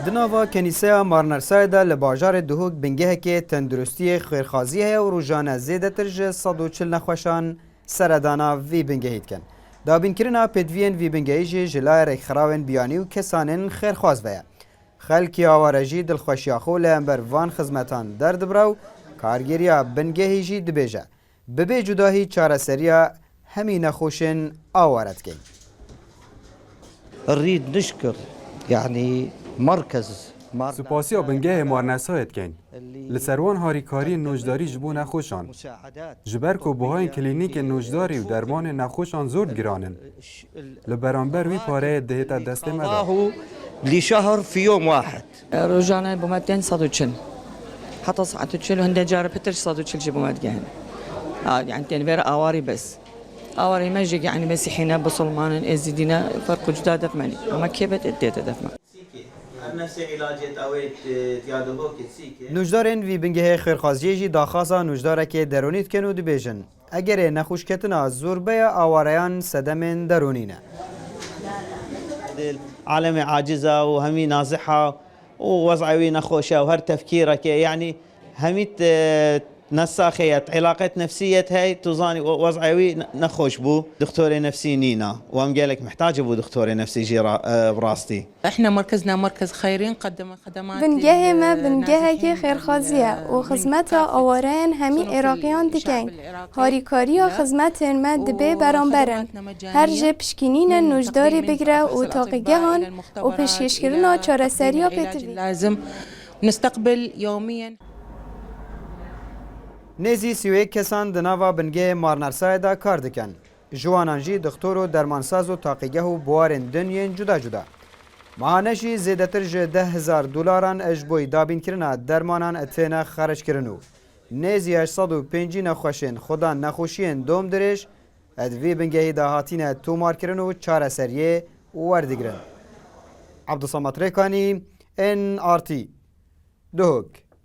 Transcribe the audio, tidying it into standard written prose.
دناوا کنیسه مارنرسای دا لباجار دهوک بنگه که تندرستی خیرخازی هیا و روزانه زیده ترج 140 نخوشان سردانا وی بنگه هید کن. دابین کرنا پدوین وی بنگه جی جلای ریخراون بیانی و کسانن خیرخواز ویا. خلکی آوارجی دلخوشیاخو لامبر وان خزمتان درد براو کارگیریا بنگه جی دبیجه. ببی جداهی چاره سریا همی نخوشن آوارد کن. نريد نشكر يعني مركز سپاسیا بنگه مارنسایت کن. لسروان هاریکاری نوجداری جبو نخوشان. جبر کو بوهای کلینیک نوجداری و درمان نخوشان زود گرانن. لبرانبر وی پاره دهتا دست مدا. لشهر في يوم واحد. روزانه بومدين 140 حتى 140 وهندي جار بتر 140 بومد جهن. يعني تنبير اواري بس. اواري ماجي يعني مسيحينا بسلمان ازيدنا فرق جدا دفماني. اما كيف اديت دفمان. نوجدارن وی بنگه خیرخوازی جی داخازا نوجداره که درونیت کنو دبیجن. اگر نخوش کتنا زوربه آواریان صدمن درونینه. عالم عاجزة وهمي نازحة ووضعي نخوشة وهر تفكيرك يعني هميت نساخية علاقة نفسية هاي تظاني وضعي نخوش بو دكتورة نفسي نينا وام قالك محتاجة بو دكتورة نفسي جيرا براستي. احنا مركزنا مركز خيرين قدم خدمات بنگه ما بنگه که خیرخوازیه و خدمت آوارین همین عراقیان دیگن هاریکاری و خدمت ما دبی برانبرن هر جه پشکینین نوجداری بگیره و تاقیگه هان و پشکشکرنا چارەسەریە پیتوی لازم نستقبل يوميا. نزی 31 کسان دناوا بنگه مارنرسای دا کار دکن. جوانان جی دکتور و درمانساز و تاقیگه و بوارن دنین جدا جدا. ماهانشی زیدتر جه $10,000 اجبوی دابین کرنا درمانان اتینا خرج کرنو. نزی 805 نخوشین خدا نخوشین دوم درش ادوی بنگهی دا هاتین تومار کرنو چاره سریه وردگرن. عبدالصمد ریکانی NRT دهوک.